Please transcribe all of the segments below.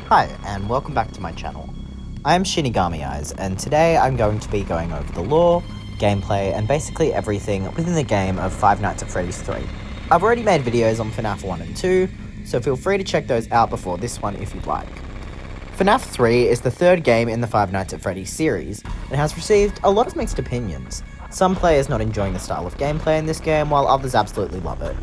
Hi, and welcome back to my channel. I am Shinigami Eyes, and today I'm going to be going over the lore, gameplay, and basically everything within the game of Five Nights at Freddy's 3. I've already made videos on FNAF 1 and 2, so feel free to check those out before this one if you'd like. FNAF 3 is the third game in the Five Nights at Freddy's series, and has received a lot of mixed opinions. Some players not enjoying the style of gameplay in this game, while others absolutely love it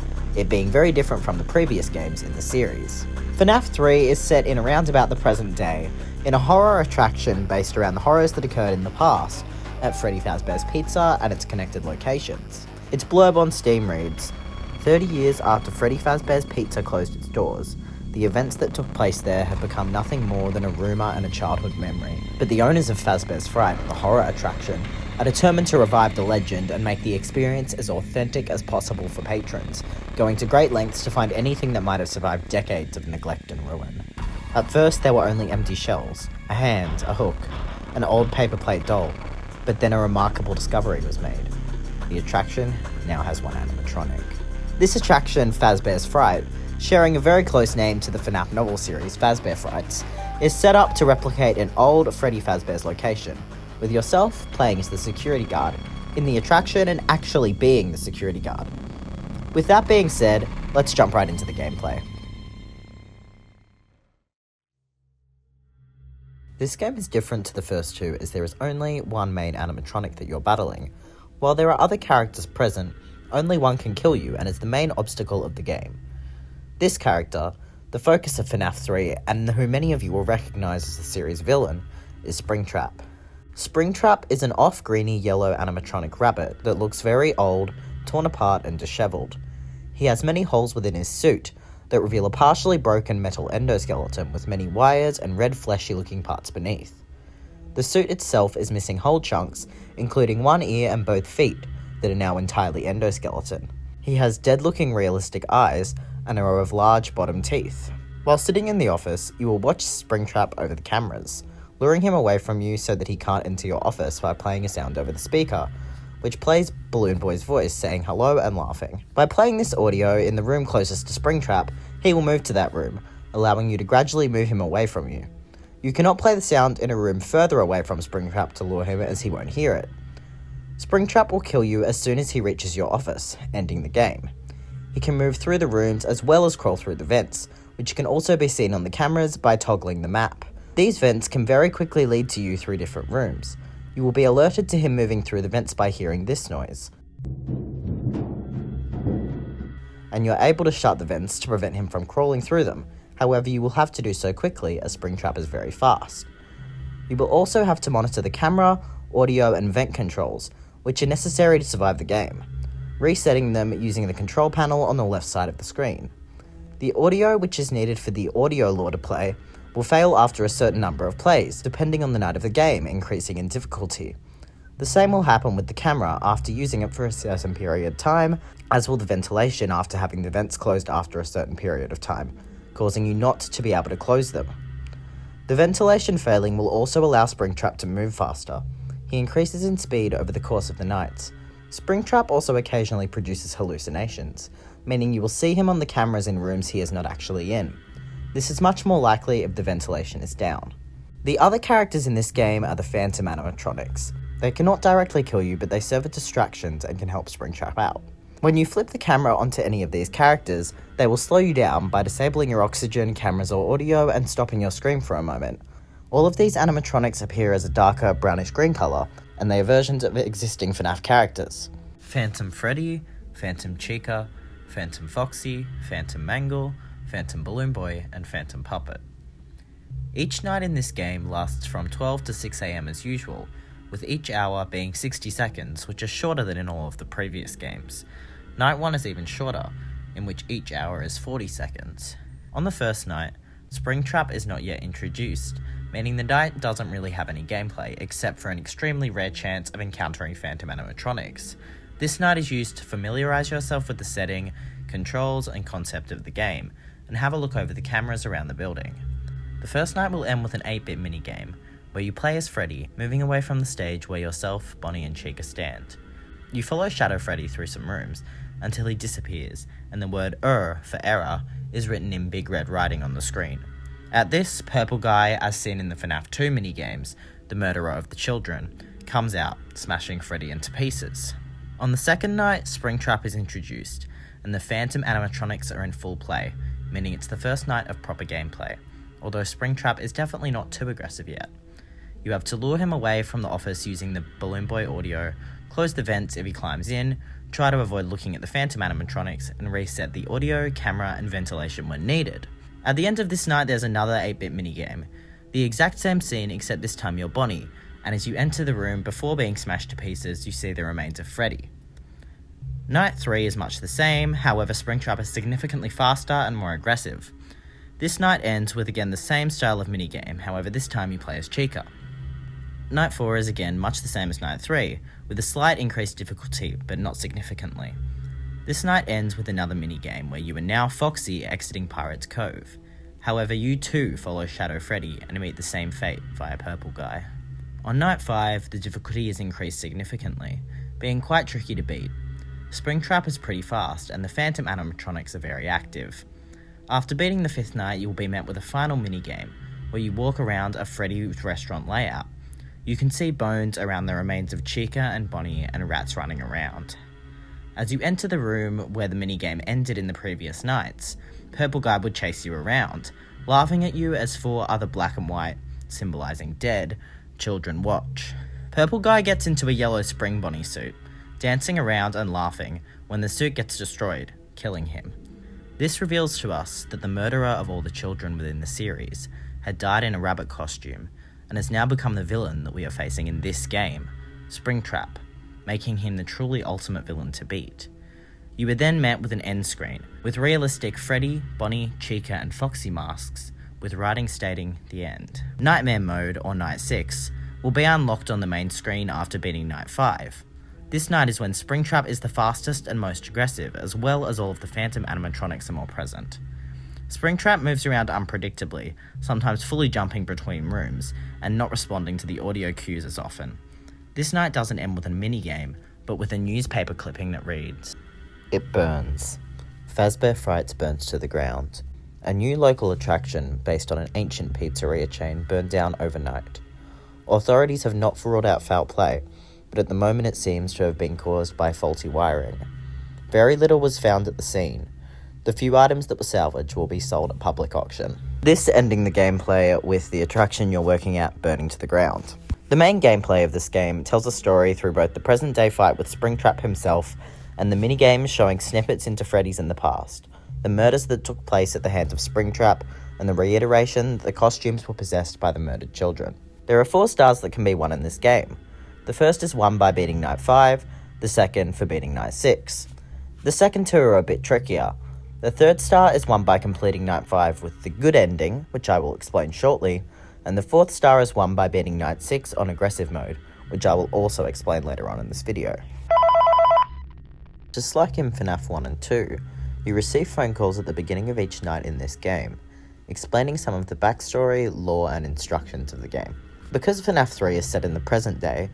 being very different from the previous games in the series. FNAF 3 is set in around about the present day, in a horror attraction based around the horrors that occurred in the past, at Freddy Fazbear's Pizza and its connected locations. Its blurb on Steam reads, 30 years after Freddy Fazbear's Pizza closed its doors, the events that took place there have become nothing more than a rumour and a childhood memory. But the owners of Fazbear's Fright, the horror attraction, are determined to revive the legend and make the experience as authentic as possible for patrons, going to great lengths to find anything that might have survived decades of neglect and ruin. At first there were only empty shells, a hand, a hook, an old paper plate doll, but then a remarkable discovery was made. The attraction now has one animatronic. This attraction, Fazbear's Fright, sharing a very close name to the FNAF novel series Fazbear Frights, is set up to replicate an old Freddy Fazbear's location, with yourself playing as the security guard in the attraction and actually being the security guard. With that being said, let's jump right into the gameplay. This game is different to the first two as there is only one main animatronic that you're battling. While there are other characters present, only one can kill you and is the main obstacle of the game. This character, the focus of FNAF 3 and who many of you will recognise as the series villain, is Springtrap. Springtrap is an off-greeny yellow animatronic rabbit that looks very old, torn apart and dishevelled. He has many holes within his suit that reveal a partially broken metal endoskeleton with many wires and red fleshy looking parts beneath. The suit itself is missing whole chunks, including one ear and both feet that are now entirely endoskeleton. He has dead-looking realistic eyes and a row of large bottom teeth. While sitting in the office, you will watch Springtrap over the cameras, luring him away from you so that he can't enter your office by playing a sound over the speaker, which plays Balloon Boy's voice saying hello and laughing. By playing this audio in the room closest to Springtrap, he will move to that room, allowing you to gradually move him away from you. You cannot play the sound in a room further away from Springtrap to lure him as he won't hear it. Springtrap will kill you as soon as he reaches your office, ending the game. He can move through the rooms as well as crawl through the vents, which can also be seen on the cameras by toggling the map. These vents can very quickly lead to you through different rooms. You will be alerted to him moving through the vents by hearing this noise. And you're able to shut the vents to prevent him from crawling through them. However, you will have to do so quickly as Springtrap is very fast. You will also have to monitor the camera, audio and vent controls, which are necessary to survive the game, resetting them using the control panel on the left side of the screen. The audio which is needed for the audio lore to play will fail after a certain number of plays, depending on the night of the game, increasing in difficulty. The same will happen with the camera after using it for a certain period of time, as will the ventilation after having the vents closed after a certain period of time, causing you not to be able to close them. The ventilation failing will also allow Springtrap to move faster. He increases in speed over the course of the nights. Springtrap also occasionally produces hallucinations, meaning you will see him on the cameras in rooms he is not actually in. This is much more likely if the ventilation is down. The other characters in this game are the Phantom animatronics. They cannot directly kill you, but they serve as distractions and can help Springtrap out. When you flip the camera onto any of these characters, they will slow you down by disabling your oxygen, cameras or audio and stopping your screen for a moment. All of these animatronics appear as a darker brownish green colour, and they are versions of existing FNAF characters. Phantom Freddy, Phantom Chica, Phantom Foxy, Phantom Mangle, Phantom Balloon Boy, and Phantom Puppet. Each night in this game lasts from 12 to 6 AM as usual, with each hour being 60 seconds, which is shorter than in all of the previous games. Night 1 is even shorter, in which each hour is 40 seconds. On the first night, Springtrap is not yet introduced, meaning the night doesn't really have any gameplay except for an extremely rare chance of encountering Phantom animatronics. This night is used to familiarise yourself with the setting, controls and concept of the game, and have a look over the cameras around the building. The first night will end with an 8-bit minigame, where you play as Freddy, moving away from the stage where yourself, Bonnie and Chica stand. You follow Shadow Freddy through some rooms, until he disappears, and the word for error is written in big red writing on the screen. At this, Purple Guy, as seen in the FNAF 2 minigames, the murderer of the children, comes out, smashing Freddy into pieces. On the second night, Springtrap is introduced, and the Phantom animatronics are in full play, meaning it's the first night of proper gameplay, although Springtrap is definitely not too aggressive yet. You have to lure him away from the office using the Balloon Boy audio, close the vents if he climbs in, try to avoid looking at the Phantom animatronics, and reset the audio, camera, and ventilation when needed. At the end of this night, there's another 8-bit minigame. The exact same scene, except this time you're Bonnie, and as you enter the room before being smashed to pieces, you see the remains of Freddy. Night 3 is much the same, however Springtrap is significantly faster and more aggressive. This night ends with again the same style of minigame, however this time you play as Chica. Night 4 is again much the same as Night 3, with a slight increased difficulty, but not significantly. This night ends with another minigame where you are now Foxy exiting Pirate's Cove. However, you too follow Shadow Freddy and meet the same fate via Purple Guy. On Night 5, the difficulty is increased significantly, being quite tricky to beat. Springtrap is pretty fast, and the Phantom animatronics are very active. After beating the 5th night, you will be met with a final minigame, where you walk around a Freddy's restaurant layout. You can see bones around the remains of Chica and Bonnie and rats running around. As you enter the room where the minigame ended in the previous nights, Purple Guy would chase you around, laughing at you as 4 other black and white, symbolising dead, children watch. Purple Guy gets into a yellow Spring Bonnie suit, dancing around and laughing when the suit gets destroyed, killing him. This reveals to us that the murderer of all the children within the series had died in a rabbit costume and has now become the villain that we are facing in this game, Springtrap, making him the truly ultimate villain to beat. You are then met with an end screen, with realistic Freddy, Bonnie, Chica and Foxy masks, with writing stating the end. Nightmare mode, or Night 6, will be unlocked on the main screen after beating Night 5. This night is when Springtrap is the fastest and most aggressive, as well as all of the Phantom animatronics are more present. Springtrap moves around unpredictably, sometimes fully jumping between rooms, and not responding to the audio cues as often. This night doesn't end with a minigame, but with a newspaper clipping that reads, "It burns. Fazbear Frights burns to the ground. A new local attraction based on an ancient pizzeria chain burned down overnight. Authorities have not ruled out foul play, but at the moment it seems to have been caused by faulty wiring. Very little was found at the scene. The few items that were salvaged will be sold at public auction." This ending the gameplay with the attraction you're working at burning to the ground. The main gameplay of this game tells a story through both the present-day fight with Springtrap himself and the minigames showing snippets into Freddy's in the past, the murders that took place at the hands of Springtrap, and the reiteration that the costumes were possessed by the murdered children. There are 4 stars that can be won in this game. The first is won by beating Night 5, the second for beating Night 6. The second 2 are a bit trickier. The third star is won by completing Night 5 with the good ending, which I will explain shortly, and the 4th star is won by beating Night 6 on aggressive mode, which I will also explain later on in this video. Just like in FNAF 1 and 2, you receive phone calls at the beginning of each night in this game, explaining some of the backstory, lore and instructions of the game. Because FNAF 3 is set in the present day,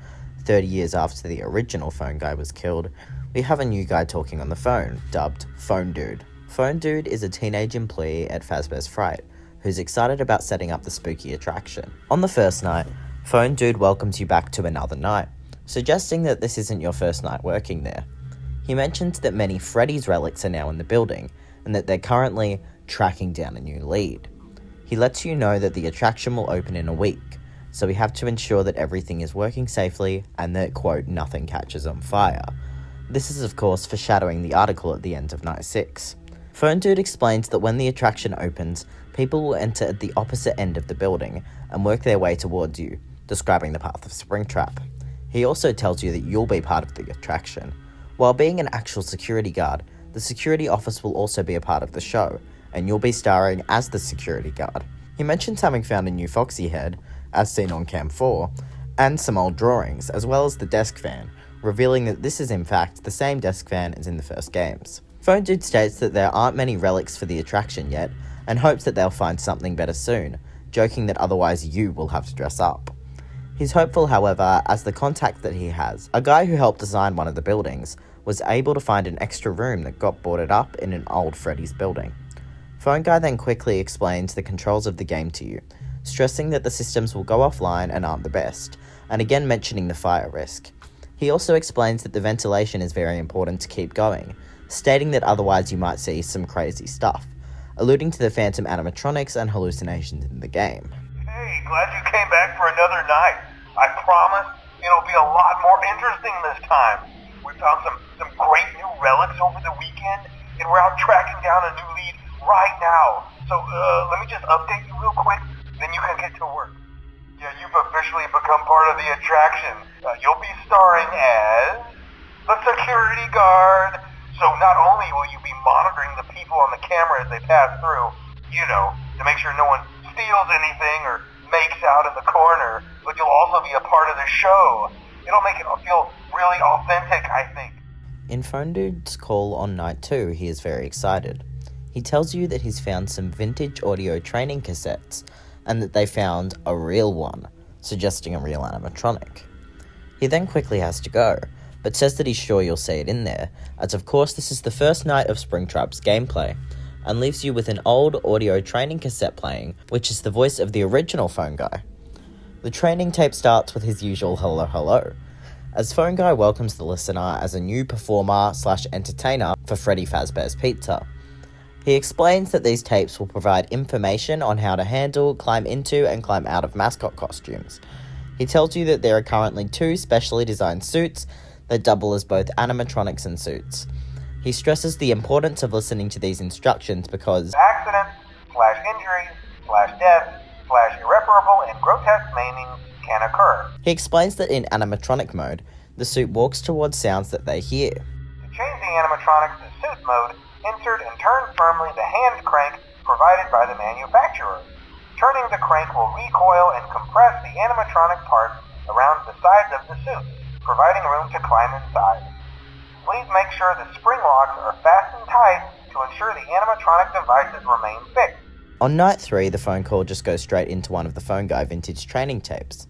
30 years after the original phone guy was killed, we have a new guy talking on the phone, dubbed Phone Dude. Phone Dude is a teenage employee at Fazbear's Fright, who's excited about setting up the spooky attraction. On the first night, Phone Dude welcomes you back to another night, suggesting that this isn't your first night working there. He mentions that many Freddy's relics are now in the building, and that they're currently tracking down a new lead. He lets you know that the attraction will open in a week, so we have to ensure that everything is working safely and that, quote, nothing catches on fire. This is of course foreshadowing the article at the end of Night 6. Phone Dude explains that when the attraction opens, people will enter at the opposite end of the building and work their way towards you, describing the path of Springtrap. He also tells you that you'll be part of the attraction. While being an actual security guard, the security office will also be a part of the show, and you'll be starring as the security guard. He mentions having found a new Foxy head, as seen on Cam 4, and some old drawings, as well as the desk fan, revealing that this is in fact the same desk fan as in the first games. Phone Dude states that there aren't many relics for the attraction yet, and hopes that they'll find something better soon, joking that otherwise you will have to dress up. He's hopeful, however, as the contact that he has, a guy who helped design one of the buildings, was able to find an extra room that got boarded up in an old Freddy's building. Phone Guy then quickly explains the controls of the game to you, stressing that the systems will go offline and aren't the best, and again mentioning the fire risk. He also explains that the ventilation is very important to keep going, stating that otherwise you might see some crazy stuff, alluding to the phantom animatronics and hallucinations in the game. Hey, glad you came back for another night. I promise it'll be a lot more interesting this time. We found some great new relics over the weekend, and we're out tracking down a new lead right now. So let me just update you real quick, then you can get to work. Yeah, you've officially become part of the attraction. You'll be starring as the security guard. So not only will you be monitoring the people on the camera as they pass through, to make sure no one steals anything or makes out in the corner, but you'll also be a part of the show. It'll make it feel really authentic, I think. In Phone Dude's call on night 2, he is very excited. He tells you that he's found some vintage audio training cassettes, and that they found a real one, suggesting a real animatronic. He then quickly has to go, but says that he's sure you'll see it in there, as of course this is the first night of Springtrap's gameplay, and leaves you with an old audio training cassette playing, which is the voice of the original Phone Guy. The training tape starts with his usual hello hello, as Phone Guy welcomes the listener as a new performer/entertainer for Freddy Fazbear's Pizza. He explains that these tapes will provide information on how to handle, climb into, and climb out of mascot costumes. He tells you that there are currently 2 specially designed suits that double as both animatronics and suits. He stresses the importance of listening to these instructions because accidents/injuries/deaths/irreparable and grotesque maimings can occur. He explains that in animatronic mode, the suit walks towards sounds that they hear. To change the animatronics to suit mode, insert and turn firmly the hand crank provided by the manufacturer. Turning the crank will recoil and compress the animatronic parts around the sides of the suit, providing room to climb inside. Please make sure the spring locks are fastened tight to ensure the animatronic devices remain fixed. On night 3, the phone call just goes straight into one of the Phone Guy vintage training tapes.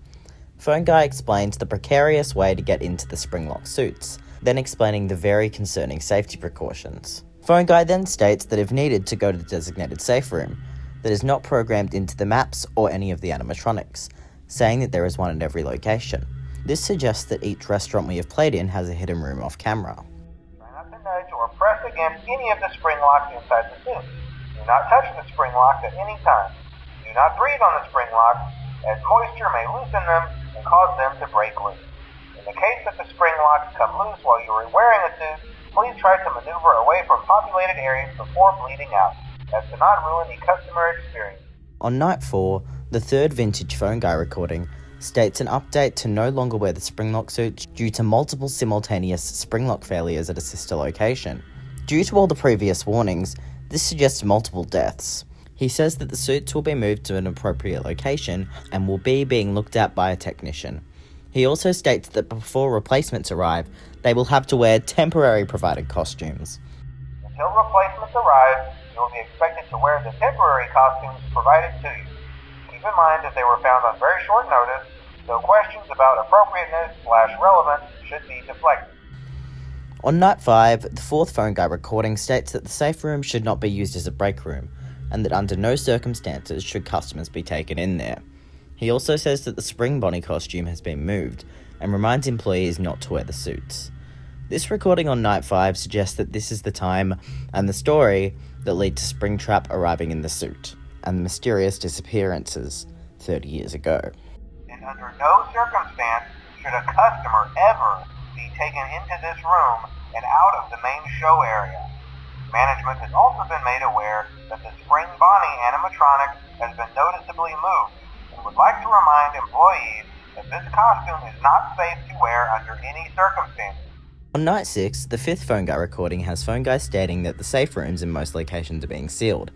Phone Guy explains the precarious way to get into the spring-lock suits, then explaining the very concerning safety precautions. Phone Guy then states that if needed to go to the designated safe room, that is not programmed into the maps or any of the animatronics, saying that there is one at every location. This suggests that each restaurant we have played in has a hidden room off camera. Try not to nudge or press against any of the spring locks inside the suit. Do not touch the spring locks at any time. Do not breathe on the spring locks, as moisture may loosen them and cause them to break loose. In the case that the spring locks come loose while you are wearing a suit, please try to maneuver away from populated areas before bleeding out, as to not ruin the customer experience. On night 4, the third vintage Phone Guy recording states an update to no longer wear the springlock suits due to multiple simultaneous springlock failures at a sister location. Due to all the previous warnings, this suggests multiple deaths. He says that the suits will be moved to an appropriate location and will be being looked at by a technician. He also states that before replacements arrive, they will have to wear temporary provided costumes. Until replacements arrive, you will be expected to wear the temporary costumes provided to you. Keep in mind that they were found on very short notice, so questions about appropriateness/relevance should be deflected. On night 5, the fourth Phone Guy recording states that the safe room should not be used as a break room, and that under no circumstances should customers be taken in there. He also says that the Spring Bonnie costume has been moved, and reminds employees not to wear the suits. This recording on night 5 suggests that this is the time and the story that lead to Springtrap arriving in the suit, and the mysterious disappearances 30 years ago. And under no circumstance should a customer ever be taken into this room and out of the main show area. Management has also been made aware that the Spring Bonnie animatronic has been noticeably moved, and would like to remind employees that this costume is not safe to wear under any circumstances. On night 6, the fifth Phone Guy recording has Phone Guy stating that the safe rooms in most locations are being sealed,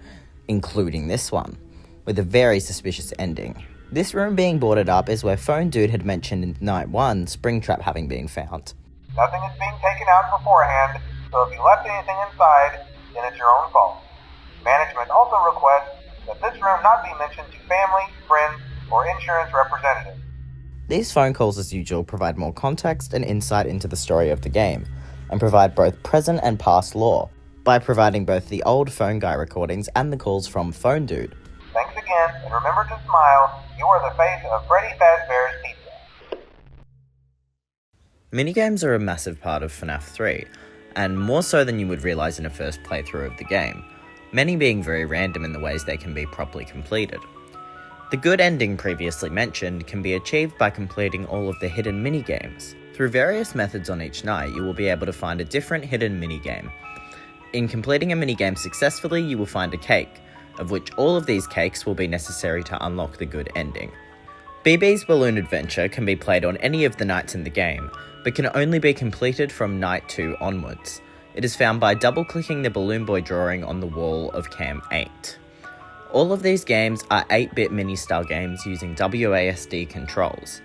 including this one, with a very suspicious ending. This room being boarded up is where Phone Dude had mentioned in night 1 Springtrap having been found. Nothing is being taken out beforehand, so if you left anything inside, then it's your own fault. Management also requests that this room not be mentioned to family, friends, or insurance representatives. These phone calls, as usual, provide more context and insight into the story of the game, and provide both present and past lore. by providing both the old Phone Guy recordings and the calls from Phone Dude. Thanks again, and remember to smile. You are the face of Freddy Fazbear's Pizza. Minigames are a massive part of FNAF 3, and more so than you would realise in a first playthrough of the game, many being very random in the ways they can be properly completed. The good ending previously mentioned can be achieved by completing all of the hidden minigames. Through various methods on each night, you will be able to find a different hidden minigame. In completing a minigame successfully, you will find a cake, of which all of these cakes will be necessary to unlock the good ending. BB's Balloon Adventure can be played on any of the nights in the game, but can only be completed from night 2 onwards. It is found by double-clicking the Balloon Boy drawing on the wall of Cam 8. All of these games are 8-bit mini-style games using WASD controls.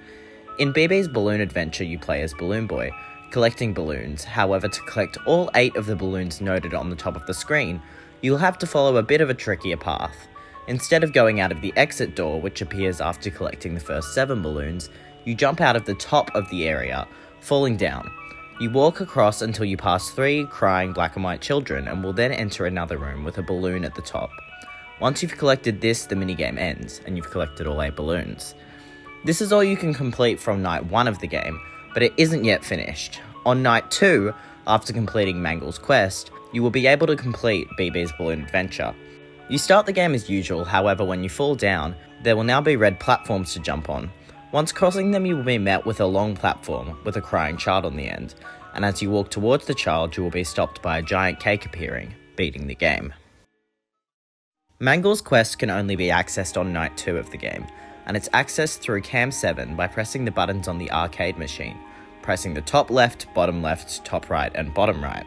In BB's Balloon Adventure, you play as Balloon Boy, collecting balloons. However, to collect all 8 of the balloons noted on the top of the screen, you'll have to follow a bit of a trickier path. Instead of going out of the exit door, which appears after collecting the first 7 balloons, you jump out of the top of the area, falling down. You walk across until you pass 3 crying black and white children and will then enter another room with a balloon at the top. Once you've collected this, the minigame ends, and you've collected all 8 balloons. This is all you can complete from night 1 of the game, but it isn't yet finished. On night 2, after completing Mangle's quest, you will be able to complete BB's Balloon Adventure. You start the game as usual, however when you fall down, there will now be red platforms to jump on. Once crossing them, you will be met with a long platform with a crying child on the end, and as you walk towards the child, you will be stopped by a giant cake appearing, beating the game. Mangle's quest can only be accessed on night 2 of the game, and it's accessed through Cam 7 by pressing the buttons on the arcade machine, pressing the top left, top right, and bottom right.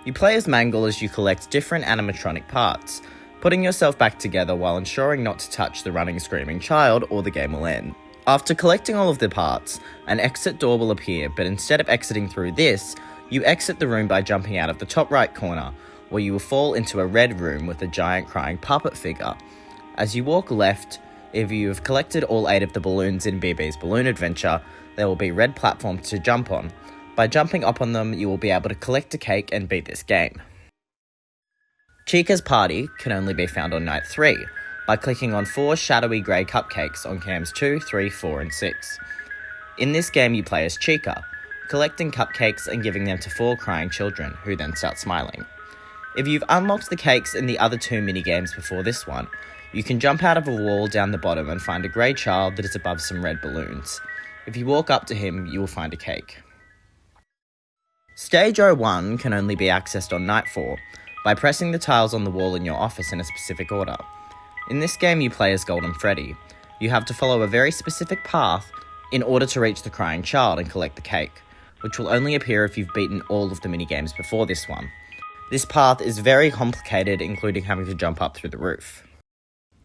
You play as Mangle as you collect different animatronic parts, putting yourself back together while ensuring not to touch the running screaming child or the game will end. After collecting all of the parts, an exit door will appear, but instead of exiting through this, you exit the room by jumping out of the top right corner, where you will fall into a red room with a giant crying puppet figure. As you walk left, if you have collected all 8 of the balloons in BB's Balloon Adventure, there will be red platforms to jump on. By jumping up on them, you will be able to collect a cake and beat this game. Chica's Party can only be found on night 3, by clicking on 4 shadowy grey cupcakes on cams 2, 3, 4 and 6. In this game you play as Chica, collecting cupcakes and giving them to 4 crying children, who then start smiling. If you've unlocked the cakes in the other 2 minigames before this one, you can jump out of a wall down the bottom and find a grey child that is above some red balloons. If you walk up to him, you will find a cake. Stage 01 can only be accessed on night 4, by pressing the tiles on the wall in your office in a specific order. In this game you play as Golden Freddy. You have to follow a very specific path in order to reach the crying child and collect the cake, which will only appear if you've beaten all of the minigames before this one. This path is very complicated, including having to jump up through the roof.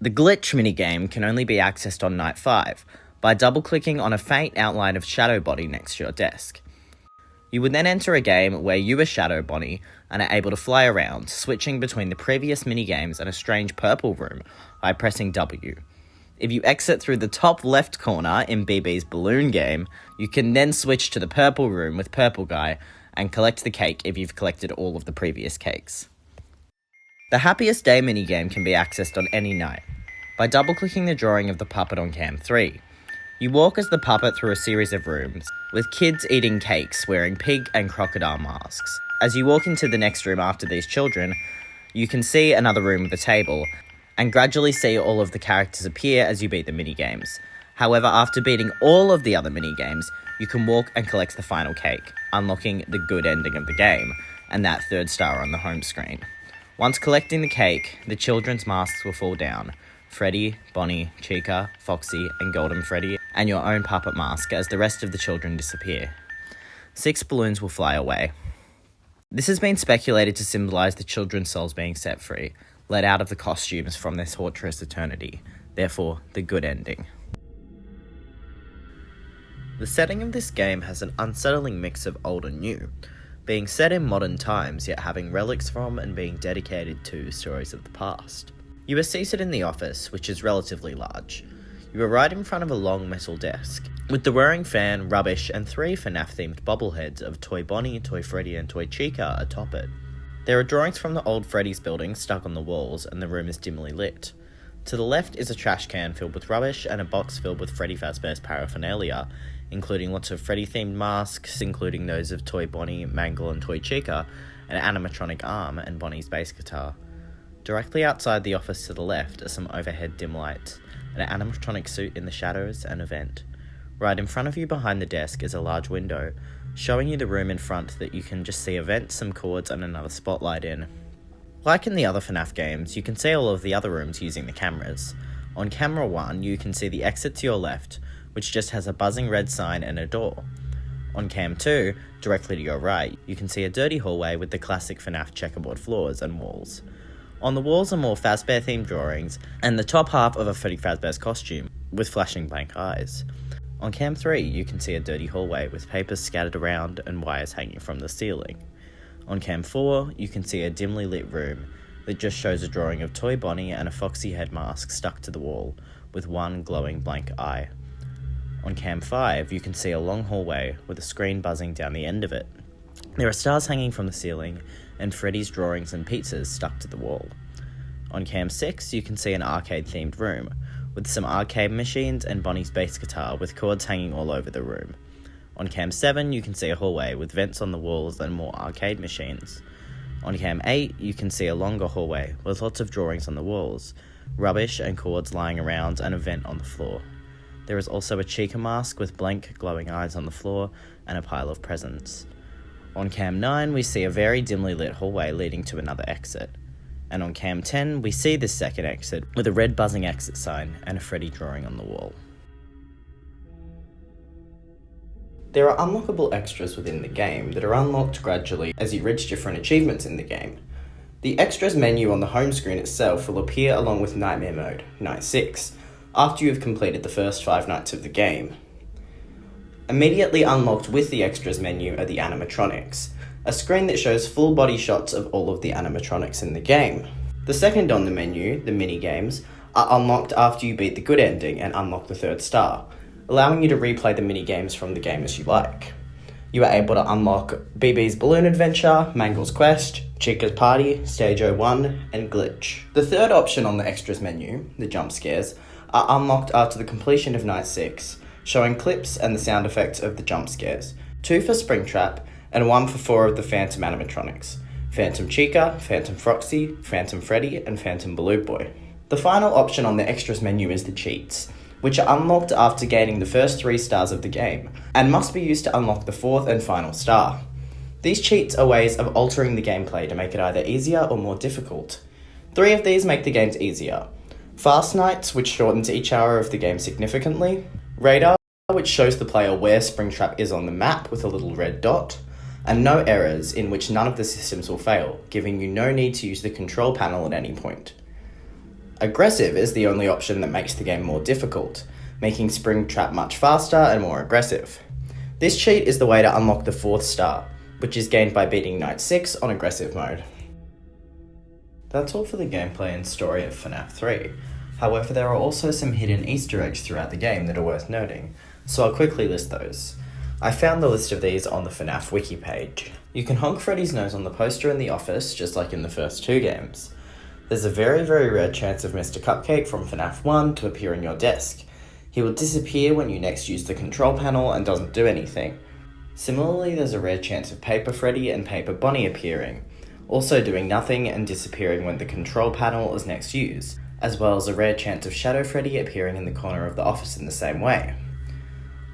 The glitch minigame can only be accessed on night 5, by double-clicking on a faint outline of Shadow Body next to your desk. You would then enter a game where you are Shadow Bonnie and are able to fly around, switching between the previous minigames and a strange purple room by pressing W. If you exit through the top left corner in BB's Balloon game, you can then switch to the purple room with Purple Guy and collect the cake if you've collected all of the previous cakes. The Happiest Day minigame can be accessed on any night, by double-clicking the drawing of the puppet on Cam 3. You walk as the puppet through a series of rooms, with kids eating cakes wearing pig and crocodile masks. As you walk into the next room after these children, you can see another room with a table, and gradually see all of the characters appear as you beat the minigames. However, after beating all of the other minigames, you can walk and collect the final cake, unlocking the good ending of the game, and that 3rd star on the home screen. Once collecting the cake, the children's masks will fall down. Freddy, Bonnie, Chica, Foxy, and Golden Freddy, and your own puppet mask as the rest of the children disappear. 6 balloons will fly away. This has been speculated to symbolise the children's souls being set free, let out of the costumes from their torturous eternity, therefore the good ending. The setting of this game has an unsettling mix of old and new, being set in modern times yet having relics from and being dedicated to stories of the past. You are seated in the office, which is relatively large. You are right in front of a long metal desk, with the whirring fan, rubbish, and 3 FNAF-themed bobbleheads of Toy Bonnie, Toy Freddy, and Toy Chica atop it. There are drawings from the old Freddy's building stuck on the walls, and the room is dimly lit. To the left is a trash can filled with rubbish and a box filled with Freddy Fazbear's paraphernalia, including lots of Freddy-themed masks, including those of Toy Bonnie, Mangle and Toy Chica, an animatronic arm, and Bonnie's bass guitar. Directly outside the office to the left are some overhead dim lights, an animatronic suit in the shadows, and a vent. Right in front of you behind the desk is a large window, showing you the room in front that you can just see a vent, some cords, and another spotlight in. Like in the other FNAF games, you can see all of the other rooms using the cameras. On camera 1, you can see the exit to your left, which just has a buzzing red sign and a door. On cam 2, directly to your right, you can see a dirty hallway with the classic FNAF checkerboard floors and walls. On the walls are more Fazbear-themed drawings, and the top half of a Freddy Fazbear's costume, with flashing blank eyes. On cam 3, you can see a dirty hallway with papers scattered around and wires hanging from the ceiling. On cam 4, you can see a dimly lit room that just shows a drawing of Toy Bonnie and a foxy head mask stuck to the wall, with one glowing blank eye. On cam 5, you can see a long hallway with a screen buzzing down the end of it. There are stars hanging from the ceiling, and Freddy's drawings and pizzas stuck to the wall. On cam 6, you can see an arcade-themed room, with some arcade machines and Bonnie's bass guitar with cords hanging all over the room. On cam 7, you can see a hallway with vents on the walls and more arcade machines. On cam 8, you can see a longer hallway with lots of drawings on the walls, rubbish and cords lying around, and a vent on the floor. There is also a Chica mask with blank glowing eyes on the floor and a pile of presents. On cam 9, we see a very dimly lit hallway leading to another exit. And on cam 10, we see this second exit with a red buzzing exit sign and a Freddy drawing on the wall. There are unlockable extras within the game that are unlocked gradually as you reach different achievements in the game. The extras menu on the home screen itself will appear along with Nightmare Mode, Night 6, after you have completed the first 5 nights of the game. Immediately unlocked with the extras menu are the animatronics, a screen that shows full body shots of all of the animatronics in the game. The second on the menu, the mini-games, are unlocked after you beat the good ending and unlock the 3rd star, allowing you to replay the mini-games from the game as you like. You are able to unlock BB's Balloon Adventure, Mangle's Quest, Chica's Party, Stage 01, and Glitch. The third option on the extras menu, the jump scares, are unlocked after the completion of Night 6, showing clips and the sound effects of the jump scares, 2 for Springtrap, and 1 for 4 of the Phantom animatronics, Phantom Chica, Phantom Foxy, Phantom Freddy, and Phantom Balloon Boy. The final option on the extras menu is the cheats, which are unlocked after gaining the first 3 stars of the game, and must be used to unlock the 4th and final star. These cheats are ways of altering the gameplay to make it either easier or more difficult. 3 of these make the games easier. Fast Nights, which shortens each hour of the game significantly, Radar, which shows the player where Springtrap is on the map with a little red dot, and No Errors, in which none of the systems will fail, giving you no need to use the control panel at any point. Aggressive is the only option that makes the game more difficult, making Springtrap much faster and more aggressive. This cheat is the way to unlock the 4th star, which is gained by beating Night 6 on aggressive mode. That's all for the gameplay and story of FNAF 3. However, there are also some hidden Easter eggs throughout the game that are worth noting, so I'll quickly list those. I found the list of these on the FNAF wiki page. You can honk Freddy's nose on the poster in the office, just like in the first 2 games. There's a very, very rare chance of Mr. Cupcake from FNAF 1 to appear on your desk. He will disappear when you next use the control panel and doesn't do anything. Similarly, there's a rare chance of Paper Freddy and Paper Bonnie appearing, also doing nothing and disappearing when the control panel is next used, as well as a rare chance of Shadow Freddy appearing in the corner of the office in the same way.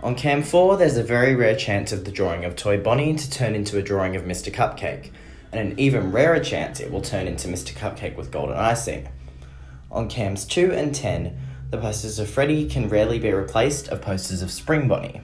On cam 4, there's a very rare chance of the drawing of Toy Bonnie to turn into a drawing of Mr. Cupcake, and an even rarer chance it will turn into Mr. Cupcake with golden icing. On cams 2 and 10, the posters of Freddy can rarely be replaced of posters of Spring Bonnie.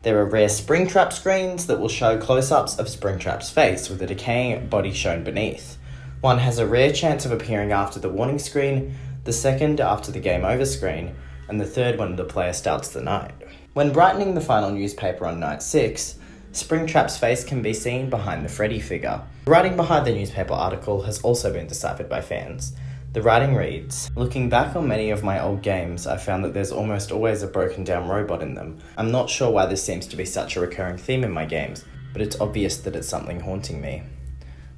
There are rare Springtrap screens that will show close-ups of Springtrap's face with a decaying body shown beneath. One has a rare chance of appearing after the warning screen, the second after the game over screen, and the third when the player starts the night. When brightening the final newspaper on Night 6, Springtrap's face can be seen behind the Freddy figure. The writing behind the newspaper article has also been deciphered by fans. The writing reads, "Looking back on many of my old games, I found that there's almost always a broken down robot in them. I'm not sure why this seems to be such a recurring theme in my games, but it's obvious that it's something haunting me.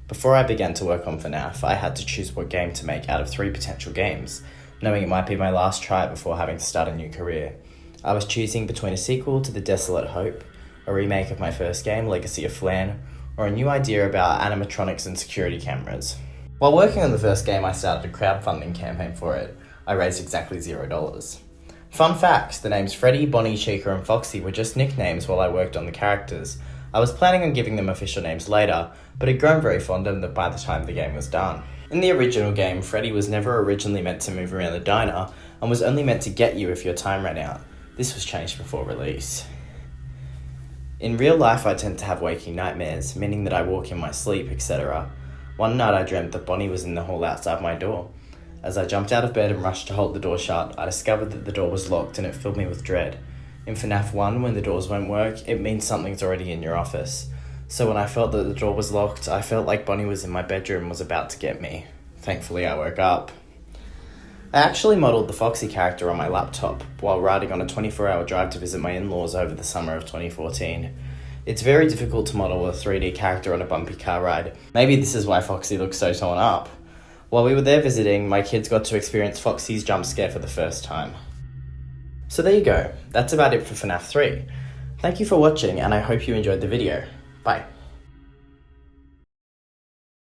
Before I began to work on FNAF, I had to choose what game to make out of 3 potential games, knowing it might be my last try before having to start a new career. I was choosing between a sequel to The Desolate Hope, a remake of my first game, Legacy of Flan, or a new idea about animatronics and security cameras. While working on the first game, I started a crowdfunding campaign for it. I raised exactly $0. Fun fact, the names Freddy, Bonnie, Chica and Foxy were just nicknames while I worked on the characters. I was planning on giving them official names later, but had grown very fond of them by the time the game was done. In the original game, Freddy was never originally meant to move around the diner, and was only meant to get you if your time ran out. This was changed before release. In real life, I tend to have waking nightmares, meaning that I walk in my sleep, etc. One night I dreamt that Bonnie was in the hall outside my door. As I jumped out of bed and rushed to hold the door shut, I discovered that the door was locked and it filled me with dread. In FNAF 1, when the doors won't work, it means something's already in your office. So when I felt that the door was locked, I felt like Bonnie was in my bedroom and was about to get me. Thankfully, I woke up. I actually modelled the Foxy character on my laptop while riding on a 24-hour drive to visit my in-laws over the summer of 2014. It's very difficult to model a 3D character on a bumpy car ride. Maybe this is why Foxy looks so torn up. While we were there visiting, my kids got to experience Foxy's jump scare for the first time. So there you go, that's about it for FNAF 3. Thank you for watching and I hope you enjoyed the video. Bye.